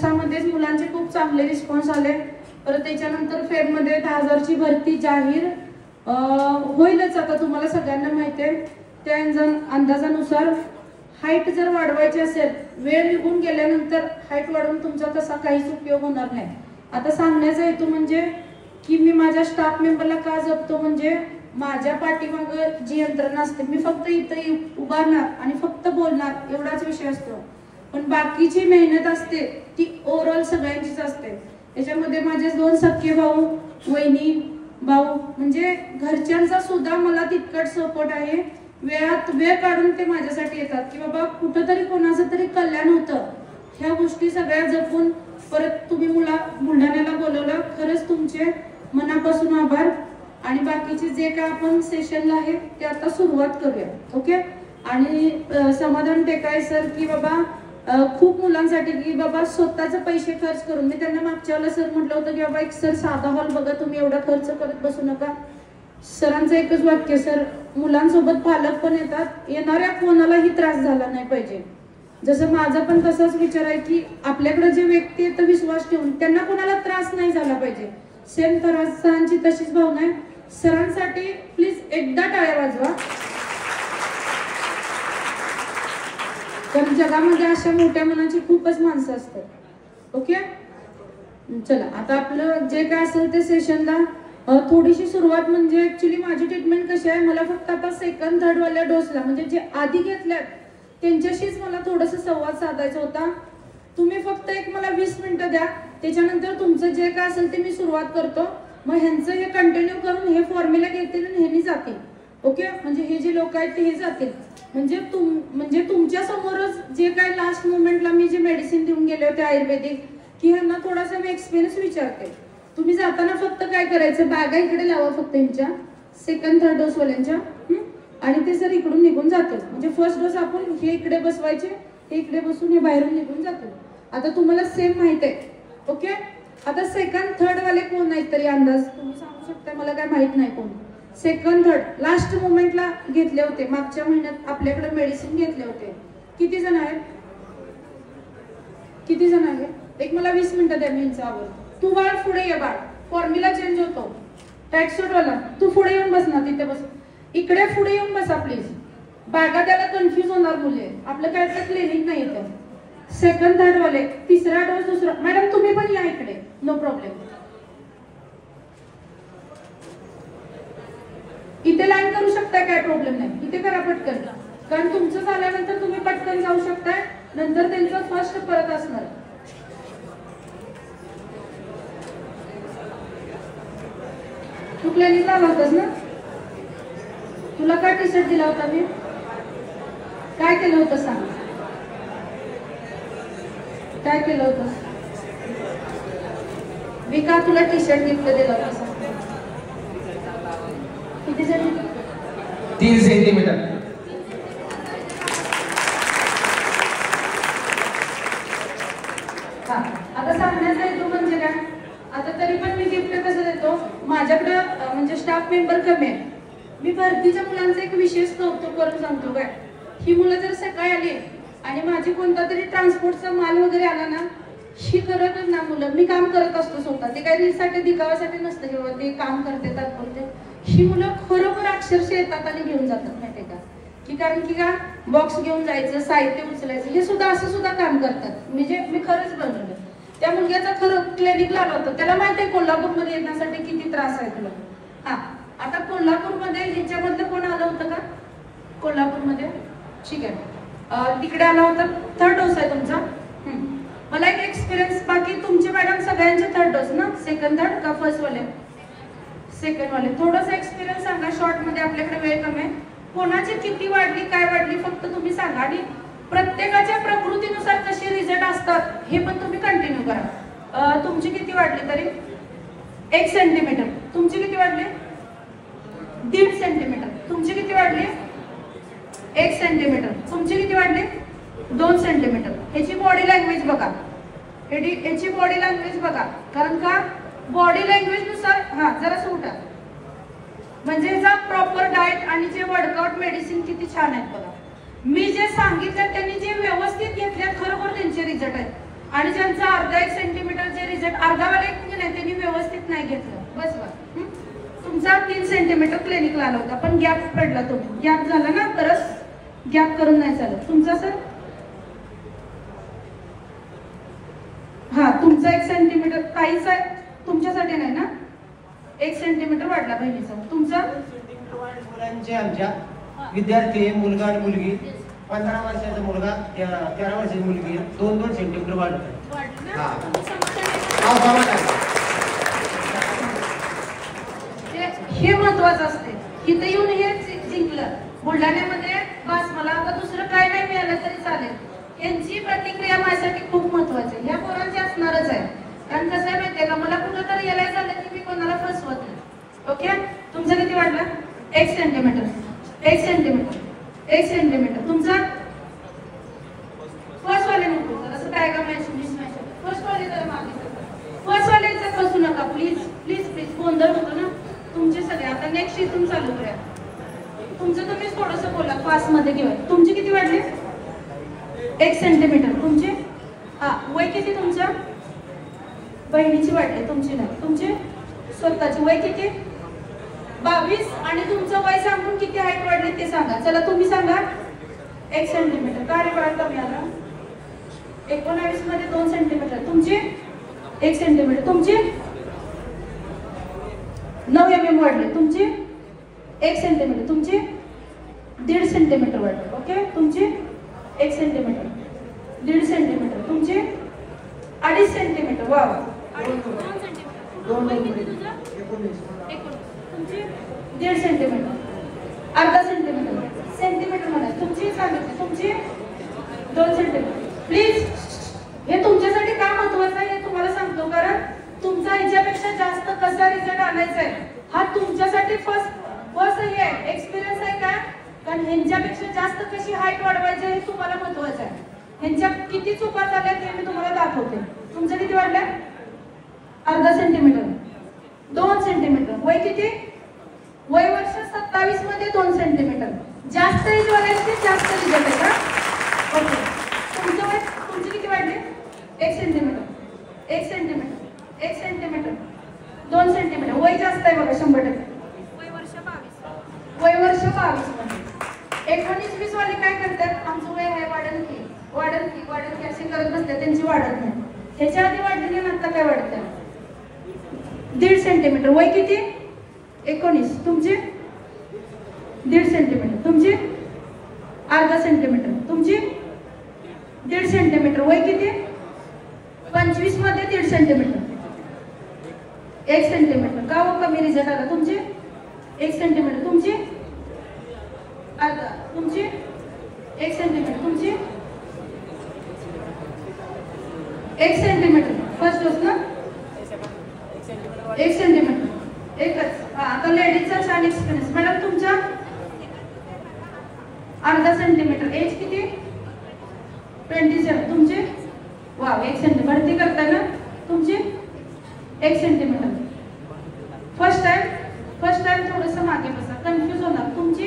दिवसामध्येच मुलांचे खूप चांगले रिस्पॉन्स आले. परत त्याच्यानंतर फेबमध्ये 10,000ची भरती जाहीर होईलच. आता तुम्हाला सगळ्यांना माहिती आहे, त्या अंदाजानुसार हाईट जर वाढवायची असेल, वेळ निघून गेल्यानंतर हाईट वाढवून तुमचा तसा काहीच उपयोग होणार नाही. आता सांगण्याचा हेतू म्हणजे की मी माझ्या स्टाफ मेंबरला का जपतो, म्हणजे माझ्या पाठीमागं जी यंत्रणा असते, मी फक्त इथे उभारणार आणि फक्त बोलणार एवढाच विषय असतो. पण बाकीची मेहनत असते ती ओव्हरऑल सगळ्यांचीच असते. त्याच्यामध्ये माझे 2 सख्खे भाऊ, वहिनी, भाऊ, म्हणजे घरच्यांचा सुद्धा मला तितकट सपोर्ट आहे. वेळात वेळ काढून ते माझ्यासाठी येतात की बाबा कुठंतरी कोणाचं तरी कल्याण होतं. ह्या गोष्टी सगळ्या जपून परत तुम्ही बुलढाण्याला बोलवलं, खरंच तुमचे मनापासून आभार. आणि बाकीचे जे काय आपण सेशनला आहे ते आता सुरुवात करूया. ओके. आणि समाधान टेकाळे सर की बाबा खूप मुलांसाठी की बाबा स्वतःचे पैसे खर्च करून, मी त्यांना मागच्या वेळेला सर म्हटलं होतं की बाबा एक सर साधा हॉल बघा, तुम्ही एवढा खर्च करत बसू नका. सरांचं एकच वाक्य, सर मुलांसोबत पालक पण येतात, येणाऱ्या कोणालाही त्रास झाला नाही पाहिजे. जसं माझा पण तसाच विचार आहे की आपल्याकडे जे व्यक्ती आहेत विश्वास ठेवून त्यांना कोणाला त्रास नाही झाला पाहिजे. सेम सरांची तशीच भावना आहे. सरांसाठी प्लीज एकदा टाळ्या वाजवा. कारण जगामध्ये अशा मोठ्या मनाची खूपच माणसं असतात. ओके. चला आता आपलं जे काय असेल ते सेशनला थोडीशी सुरुवात. म्हणजे ऍक्च्युली माझी ट्रीटमेंट कशी आहे, मला फक्त आता सेकंड थर्ड वाल्या डोसला म्हणजे जे आधी घेतल्यात त्यांच्याशीच मला थोडंसं संवाद साधायचा होता. तुम्ही फक्त एक मला 20 मिनिटं द्या, त्याच्यानंतर तुमचं जे काय असेल ते मी सुरुवात करतो. मग ह्यांचं हे कंटिन्यू करून हे फॉर्म्युला घेतील आणि ह्यांनी जातील. ओके. म्हणजे हे जे लोक आहेत ते हे जातील. म्हणजे तुमच्या समोरच जे काय लास्ट मोमेंटला मी जे मेडिसिन देऊन गेले होते आयुर्वेदिक, की ह्यांना थोडासा मी एक्सपिरियन्स विचारते. तुम्ही जाताना फक्त काय करायचं, बॅगा इकडे लावा फक्त यांच्या सेकंड थर्ड डोस वाल्यांच्या, आणि ते सर इकडून निघून जातील. म्हणजे फर्स्ट डोस आपण हे इकडे बसवायचे, हे इकडे बसून हे बाहेरून निघून जातील. आता तुम्हाला सेम माहित आहे. ओके. आता सेकंड थर्ड वाले कोण आहेत तरी अंदाज तुम्ही सांगू शकता, मला काय माहित नाही कोण. सेकंड थर्ड लास्ट मोमेंटला घेतले होते, मागच्या महिन्यात आपल्याकडे मेडिसिन घेतले होते. किती जण आहेत? किती जण आहेत? एक मला 20 मिनिटं द्या, मी यांचा आवडतो. तू बाळ पुढे ये, बाळ फॉर्म्युला चेंज होतो. टॅक्सोट वाला तू पुढे येऊन बस ना, तिथे बस, इकडे पुढे येऊन बसा प्लीज. बॅगा त्याला कन्फ्युज होणार मुले, आपलं काय तर क्लिनिक नाही येतं. सेकंड थर्ड वाले तिसरा डोस दुसरा, मॅडम तुम्ही पण या इकडे, नो प्रॉब्लेम. इथे लाईन करू शकताय, काय प्रॉब्लेम नाही, इथे करा पटकन. कारण तुमचं झाल्यानंतर तुम्ही पटकन जाऊ शकताय, नंतर त्यांचं फर्स्ट परत असणार. तू क्लिनिकला आला होतास ना, तुला काय टी शर्ट दिला होता मी, काय केलं होतं सांग, काय केलं होतं मी, का तुला टी शर्ट गिफ्ट दिला होता सांग. किती जण? 3 सेंटीमीटर. हा, आता सांगण्याचा हेतू म्हणजे काय, आता तरी पण मी गिफ्ट कसं देतो, माझ्याकडं म्हणजे स्टाफ मेंबर कमी आहे. मी भरतीच्या मुलांचं एक विशेष कौतुक करून सांगतो काय, ही मुलं जर सकाळी आली आणि माझी कोणता तरी ट्रान्सपोर्टचा माल वगैरे आला ना, ही करतच ना मुलं, मी काम करत असतो स्वतः, ते काही रीलसाठी दिखावासाठी नसतं किंवा ते काम करते तात्पुरते. ही मुलं खरोखर अक्षरशः येतात आणि घेऊन जातात माहितीये का, की कारण की का बॉक्स घेऊन जायचं, साहित्य उचलायचं, हे सुद्धा असं सुद्धा काम करतात. म्हणजे मी खरंच बनवलं. त्या मुलग्याचा खरं क्लिनिकला आला होता, त्याला माहिती आहे कोल्हापूरमध्ये येण्यासाठी किती त्रास आहे तुला. हा, आता कोल्हापूरमध्ये ह्याच्यामधलं कोण आलं होतं का कोल्हापूरमध्ये? ठीक आहे, तिकडे आला होता. थर्ड डोस आहे तुमचा. मला एक एक्सपिरियन्स, बाकी तुमचे मॅडम सगळ्यांचे थर्ड डोस ना, सेकंड थर्ड का फर्स्ट वाले? सेकंड वाले. थोडासा एक्सपिरियन्स सांगा शॉर्ट मध्ये, आपल्याकडे वेळ कमी आहे. कोणाची किती वाढली काय वाढली फक्त तुम्ही सांगा, आणि प्रत्येकाच्या प्रकृतीनुसार कसे रिझल्ट असतात हे पण तुम्ही कंटिन्यू करा. तुमची किती वाढली तरी? 1 सेंटीमीटर. तुमची किती वाढली? 1.5 सेंटीमीटर. तुमची किती वाढली? 1 सेंटीमीटर. तुमची किती वाढली? 2 सेंटीमीटर. ह्याची बॉडी लँग्वेज बघा, ह्याची बॉडी लँग्वेज बघा, कारण का बॉडी लँग्वेज नुसार, हा जरा सुटा, म्हणजे ह्याचा प्रॉपर डाएट आणि जे वर्कआउट मेडिसिन किती छान आहेत बघा. मी जे सांगितलं त्यांनी जे व्यवस्थित घेतले खरोखर त्यांचे रिझल्ट आहेत. आणि ज्यांचा अर्धा 1 सेंटीमीटर जे रिझल्ट अर्धावाले नाही त्यांनी व्यवस्थित नाही घेतलं बस बस. तुमचा 3 सेंटीमीटर क्लिनिकला आला होता पण गॅप पडला तुम्ही गॅप झाला ना परत गॅप करून नाही चालत. तुमचा सर हा तुमचा 1 सेंटीमीटर काहीच तुमच्यासाठी नाही ना 1 सेंटीमीटर वाढला बहिणीचा. तुमचा मुलांचे आमच्या विद्यार्थी मुलगा आणि मुलगी 15 वर्षाचा मुलगा 13 वर्षाची मुलगी 2-2 सेंटीमीटर वाढत. हे महत्वाचं असते. इथे येऊन हे जिंकलं बुलढाण्यामध्ये बस मला आता दुसरं काय नाही मिळालं तरी चालेल. यांची प्रतिक्रिया माझ्यासाठी खूप महत्वाची आहे. ह्या पोरांची असणारच आहे कारण कसं आहे माहितीये का मला कुठं तर रिअलाइज झालं की मी कोणाला फसवत नाही. ओके तुमचं किती वाढलं 1 सेंटीमीटर 1 सेंटीमीटर 1 सेंटीमीटर. तुमचा फर्स्ट वाले नको असं काय का फर्स्ट वाले जरा मागे फर्स्ट वालेचा फसू नका प्लीज प्लीज प्लीज गोंधळ होतो ना तुमचे सगळे. आता नेक्स्ट इथून चालू करूया. तुमचं तुम्हीच थोडंसं बोला फास्ट मध्ये घेऊया. तुमचे किती वाढले 1 सेंटीमीटर. तुमचे हा वय किती तुमचं बहिणीची वाढले तुमची नाही. तुमचे स्वतःचे वय किती 22 आणि तुमचं वय सांगून किती हाईट वाढली ते सांगा. चला तुम्ही सांगा 1 सेंटीमीटर. का रे बाळा कमी आला 19 मध्ये 2 सेंटीमीटर. तुमचे 1 सेंटीमीटर. तुमचे 9 mm वाढले. तुमचे 1 सेंटीमीटर. तुमचे 1.5 सेंटीमीटर वाढले. ओके तुमचे 1 सेंटीमीटर 1.5 सेंटीमीटर. तुमचे 2.5 सेंटीमीटर. वा 2 सेंटीमीटर. तुमची 1.5 सेंटीमीटर अर्धा सेंटीमीटर सेंटीमीटर म्हणा तुमची सांगितली. तुमची 2 सेंटीमीटर. प्लीज हे तुमच्यासाठी का महत्वाचं आहे हे तुम्हाला सांगतो कारण तुमचा ह्याच्यापेक्षा जास्त कसा रिझल्ट आणायचा आहे हा तुमच्यासाठी फर्स्ट हे आहे एक्सपिरियन्स आहे का कारण ह्यांच्यापेक्षा जास्त कशी हाईट वाढवायची हे तुम्हाला महत्वाचं आहे. ह्यांच्या किती चुका झाल्या ते मी तुम्हाला दाखवते. तुमचं किती वाढलं अर्धा सेंटीमीटर 2 सेंटीमीटर. वय किती वय वर्ष 27 मध्ये 2 सेंटीमीटर. जास्त एज वाढायचे जास्त रिझल्ट आहे का. ओके तुमचं वय तुमचे किती वाढले 1 सेंटीमीटर 1 सेंटीमीटर 1 सेंटीमीटर 2 सेंटीमीटर. वय जास्त आहे बघा 100%. वय वर्ष 22 वय वर्ष 22 मध्ये 19-20 वाले काय करतात आमचं वय आहे वाढन की असे करत बसतात त्यांची वाढत नाही. ह्याच्या आधी वाढलेली आणि आता काय वाढतं 1.5 सेंटीमीटर. वय किती 19. तुमचे 1.5 सेंटीमीटर. तुमचे अर्धा सेंटीमीटर. तुमची 1.5 सेंटीमीटर. वय किती 25 मध्ये 1.5 सेंटीमीटर 1 सेंटीमीटर. का हो कमी रिझल्ट आला. तुमचे 1 सेंटीमीटर. तुमचे अर्धा. तुमचे 1 सेंटीमीटर. तुमचे 1 सेंटीमीटर. फर्स्ट डोस ना 1 सेंटीमीटर एकच. आता लेडीजचा छान एक्सपिरियन्स. मॅडम तुमचा अर्धा सेंटीमीटर. एज किती 27. तुमचे वा 1 सेंटीमीटर. भरती करताय ना तुमचे 1 सेंटीमीटर. फर्स्ट टाइम थोडंसं मागे बसा कन्फ्यूज होणार. तुमची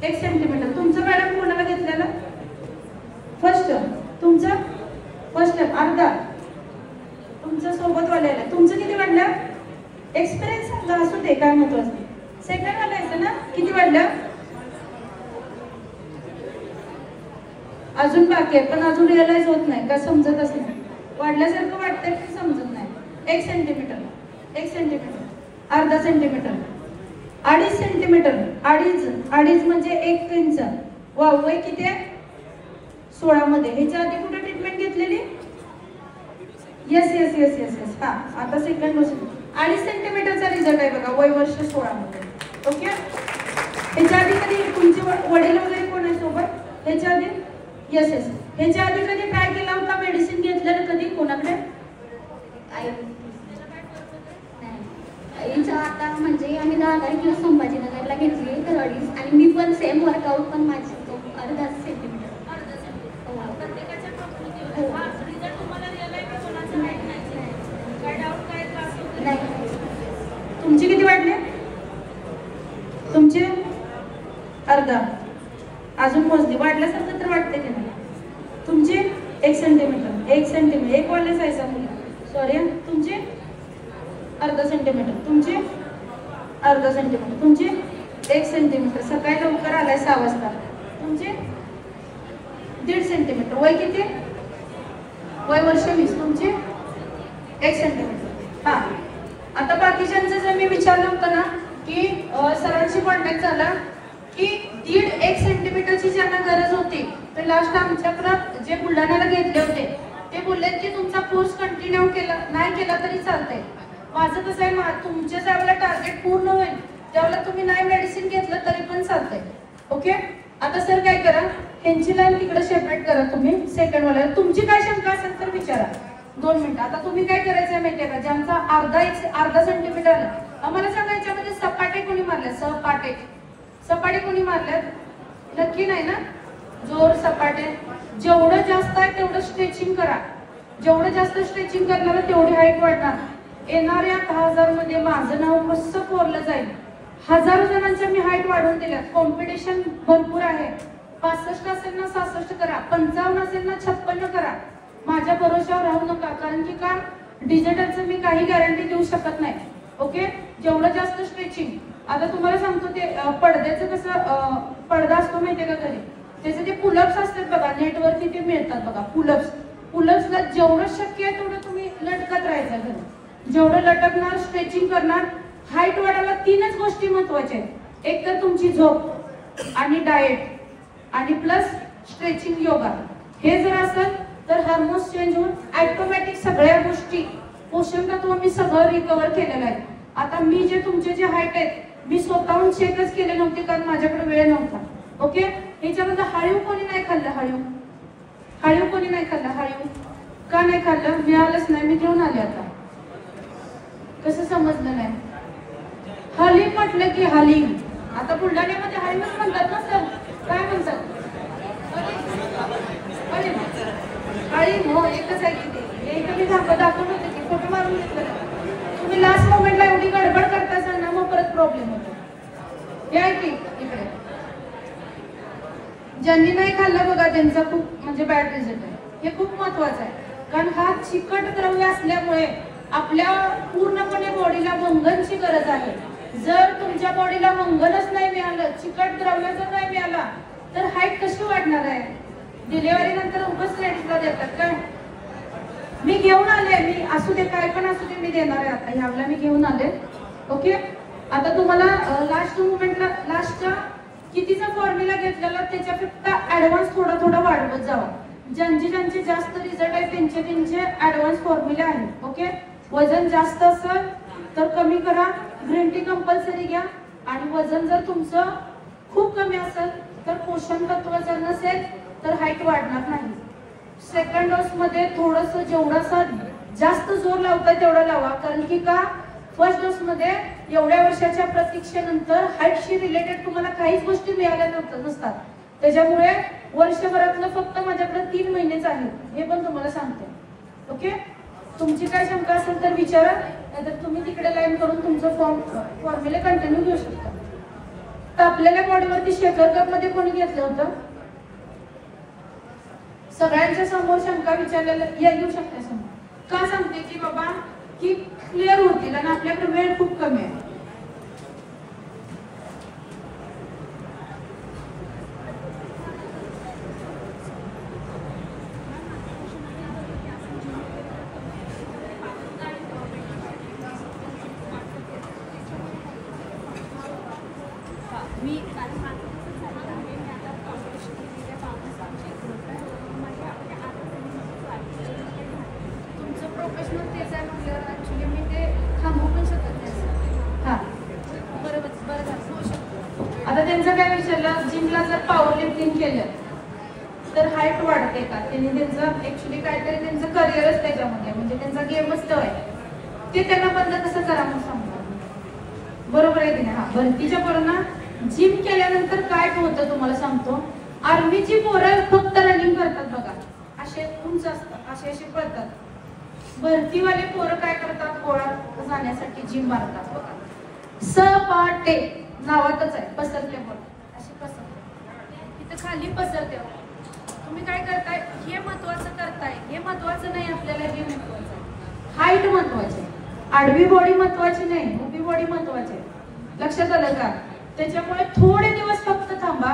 1 सेंटीमीटर. तुमचं मॅडम कोणाला घेतलेलं फर्स्ट तुमचं फर्स्ट टाइम अर्धा तुमच्या सोबत वाल्याला. तुमचं किती वाढलं एक्सपिरियन्स सांगा असू दे काय महत्वाचं. सेकंड वालायचं ना किती वाढलं अजून बाकी आहे पण अजून रिअलाइज होत नाही का समजतच नाही. वाढल्यासारखं वाटतंय पण समजत नाही. 1 सेंटीमीटर 1 सेंटीमीटर अर्धा सेंटीमीटर 2.5 सेंटीमीटर. अडीच म्हणजे 1 इंच. वा वय किती आहे 16 मध्ये. ह्याच्या आधी कुठे ट्रीटमेंट घेतलेली येस हा आता सेकंड डोस 2.5 सेंटीमीटरचा रिझल्ट आहे बघा वय वर्ष 16 मध्ये. ओके ह्याच्या आधी कधी तुमचे वडील वगैरे कोण आहे सोबत ह्याच्या आधी येस ह्याच्या आधी कधी काय केला होता मेडिसिन घेतलेलं कधी कोणाकडे आता म्हणजे आम्ही 10 तारखेला संभाजीनगरला घेतली तर 2.5 आणि मी पण सेम वर्कआउट पण माझी अर्धा सेंटीमीटर. तुमचे किती वाढले तुमचे अर्धा अजून मोजली वाढल्यासारखं तर वाटते की नाही. तुमचे 1 सेंटीमीटर 1 सेंटीमीटर 1 सॉरी तुमचे अर्धा सेंटीमीटर, तुमचे अर्धा सेंटीमीटर, तुमचे 1 सेंटीमीटर. सकाळी लवकर आलाय 6 वाजता. तुमचे 1.5 सेंटीमीटर. वय किती? वय वर्ष 20. तुमचे 1 सेंटीमीटर. हा आता बाकीच्यांचं जर मी विचारलं होतं ना की सरांशी कॉन्टॅक्ट झाला की 1.5-1 सेंटीमीटरची ज्यांना गरज होती तर लास्ट आमच्याकडं जे बुलढाण्याला घेतले होते ते बोलले की तुमचा कोर्स कंटिन्यू नाही केला तरी चालतंय. माझं कसं आहे, तुमच्या ज्यावेळेला टार्गेट पूर्ण होईल त्यावेळेला तुम्ही नाही मेडिसिन घेतलं तरी पण चालतंय. ओके. आता सर काय करा, ह्यांची लाईन तिकडे सेपरेट करा तुम्ही सेकंड वाला. तुमची काय शंका असेल तर विचारा 2 मिनिटं. आता तुम्ही काय करायचं माहितीये का, ज्यांचा अर्धा सेंटीमीटर आलं आम्हाला सांगा याच्यामध्ये सपाटे कोणी मारले? सपाटे कोणी मारल्यात? नक्की नाही ना? जोर सपाटे. जेवढं जास्त आहे तेवढं स्ट्रेचिंग करा. जेवढं जास्त स्ट्रेचिंग करणार तेवढी हाईट वाढणार. येणाऱ्या 10,000 मध्ये माझं नाव कसं कोरलं जाईल. हजारो जणांच्या मी हाईट वाढवून दिल्यात. कॉम्पिटिशन भरपूर आहे. 65 असेल ना 66 करा, 55 असेल ना 56 करा. माझ्या भरोशावर राहू नका, कारण की का डिजिटलचं मी काही गॅरंटी देऊ शकत नाही. ओके. जेवढं जास्त स्ट्रेचिंग. आता तुम्हाला सांगतो ते पडद्याचं कसं पडदा असतो माहितीये का घरी, त्याचे ते पुलअप्स असतात बघा, नेटवरती ते मिळतात बघा पुलअप्सला जेवढं शक्य आहे तेवढं तुम्ही लटकत राहायचं घरी. जेवढं लटकणार, स्ट्रेचिंग करणार, हाईट वाढायला 3च गोष्टी महत्वाच्या आहेत. एक तर तुमची झोप आणि डाएट आणि प्लस स्ट्रेचिंग योगा. हे जर असेल तर हार्मोन्स चेंज होऊन ऑटोमॅटिक सगळ्या गोष्टी पोषण तत्व मी सगळं रिकव्हर केलेलं आहे. आता मी जे तुमचे जे हाईट आहेत मी स्वतःहून चेकच केले नव्हते कारण माझ्याकडे वेळ नव्हता. ओके. ह्याच्यामध्ये हळीव कोणी नाही खाल्लं? हळीव कोणी नाही खाल्लं? हळीव का नाही खाल्लं? मिळालंच नाही, मी घेऊन आले. आता कसं समजलं नाही? हलीम म्हटलं की हलीम. आता बुलढाण्यामध्ये हलीमच म्हणतात ना सर? काय म्हणतात? हलीम. हो एकच आहे की ते. एक मी दाखवलं होतं की फोटो मारून घेतलं. तुम्ही लास्ट मोमेंटला एवढी गडबड करता असाल ना मग परत प्रॉब्लेम होतो. हे आहे की इकडे ज्यांनी नाही खाल्लं बघा त्यांचा खूप म्हणजे बॅड रिझल्ट आहे. हे खूप महत्वाचं आहे कारण हा चिकट द्रव्य असल्यामुळे आपल्या पूर्णपणे बॉडीला मंगनची गरज आहे. जर तुमच्या बॉडीला मंगनच नाही मिळालं, चिकट द्रव्य जर नाही मिळाला तर हाईट कशी वाढणार आहे? डिलिव्हरी नंतर उगाच लेडीजला देतात काय? मी घेऊन आले, मी असू दे काय पण असू दे मी देणार आहे. आता ह्याला मी घेऊन आले. ओके. आता तुम्हाला लास्ट मुवमेंटला लास्टच्या कितीचा फॉर्म्युला घेतलेला त्याच्या फक्त ऍडव्हान्स थोडा वाढवत जावा. ज्यांचे जास्त रिझल्ट आहे त्यांचे ऍडव्हान्स फॉर्म्युले आहेत. ओके. वजन जास्त असेल तर कमी करा, ग्रीन टी कंपल्सरी घ्या. आणि वजन जर तुमचं खूप कमी असेल तर पोषण तत्व जर नसेल तर हाईट वाढणार नाही. सेकंड डोस मध्ये थोडंसं जेवढासा जास्त जोर लावताय तेवढा लावा, कारण की का फर्स्ट डोस मध्ये एवढ्या वर्षाच्या प्रतीक्षेनंतर हाईटशी रिलेटेड तुम्हाला काहीच गोष्टी मिळाल्या नसतात. त्याच्यामुळे वर्षभरातलं फक्त माझ्याकडे 3 महिनेच आहेत, हे पण तुम्हाला सांगते. ओके. तुमची काय शंका असेल तर विचारा, नाहीतर तुम्ही तिकडे लाईन करून तुमचं फॉर्म्युला कंटिन्यू घेऊ शकता. तर आपल्याला बॉडीवरती शेकर कप मध्ये कोणी घेतलं होतं? सगळ्यांच्या समोर शंका विचारलेला येऊ शकते समोर. का सांगते की बाबा की क्लिअर होतील आणि आपल्याकडे वेळ खूप कमी आहे. प्रोफेशनल तेच आहे म्हटल्यावर ऍक्च्युली मी ते थांबवू पण शकत नाही. हा बरोबर होऊ शकतो. आता त्यांचा काय विचारलं, जिमला जर पॉवर लिफ्टिंग केलं तर हाईट वाढते का? त्यांनी त्यांचं ऍक्च्युली काहीतरी त्यांचं करिअरच त्याच्यामध्ये म्हणजे त्यांचा गेमच तो आहे, ते त्यांना बंद कसं करा म्हणून सांगतो. बरोबर आहे की नाही? हा भरतीच्या पोरांना जिम केल्यानंतर काय होतं तुम्हाला सांगतो. आर्मीची पोरं फक्त रनिंग करतात बघा, असे उंच असतात, असे पळतात. भरतीवाले पोरं काय करतात, गोळा जाण्यासाठी जिम मारतात बघा. सपाटे नावातच आहे, पसरते बोल असे पसरते, इथं खाली पसरते. तुम्ही काय करताय, हे महत्वाचं करताय, हे महत्वाचं नाही आपल्याला, हे महत्वाचं आहे. हाईट महत्वाची, आडवी बॉडी महत्वाची नाही, उभी बॉडी महत्वाची. लक्षात आलं का? त्याच्यामुळे थोडे दिवस फक्त थांबा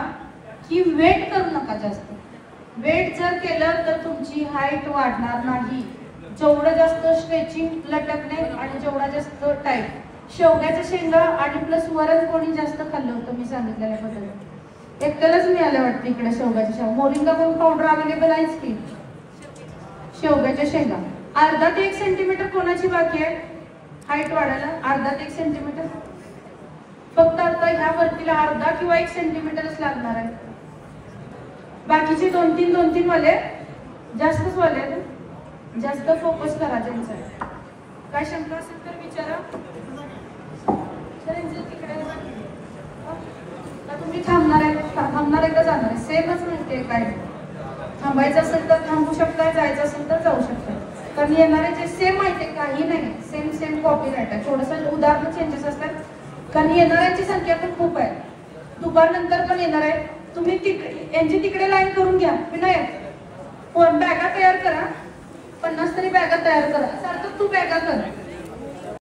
की वेट करू नका जास्त. वेट जर केलं तर तुमची हाईट वाढणार नाही. जेवढं जास्त स्ट्रेचिंग लटकणे आणि जेवढा जास्त टाईट. शेवग्याच्या शेंगा आणि प्लस वरण कोणी जास्त खाल्लं होतं मी सांगितलेल्या पद्धतीने? एकट्यालाच मिळालं वाटतं इकडे शेवग्याच्या शेंगा. मोरिंगा पण पावडर अवेलेबल आहेच की. शेवग्याच्या शेंगा अर्धा ते 1 सेंटीमीटर कोणाची बाकी आहे हाईट वाढायला? अर्धा ते 1 सेंटीमीटर फक्त. आता ह्या वरतीला अर्धा किंवा 1 सेंटीमीटरच लागणार आहे. बाकीचे 2-3 वाले जास्तच वाले आहेत. जास्त फोकस करा त्यांचा. काय शंका असेल तर विचारा. तिकडे तुम्ही थांबणार आहे का जाणार आहे? सेमच म्हणते. काय थांबायचं असेल तर थांबू शकता, जायचं असेल तर जाऊ शकता. कारण येणारे जे सेम माहिती काही नाही, सेम कॉपी राईट आहे. थोडंसं उदाहरण चेंजेस असतात कारण येणाऱ्यांची संख्या पण खूप आहे. दुपारनंतर पण येणार आहे. तुम्ही यांची तिकडे लाईन करून घ्या. विनायक बॅगा तयार करा, 50 तरी बॅगा तयार करा. सार्थक तू बॅगा कर.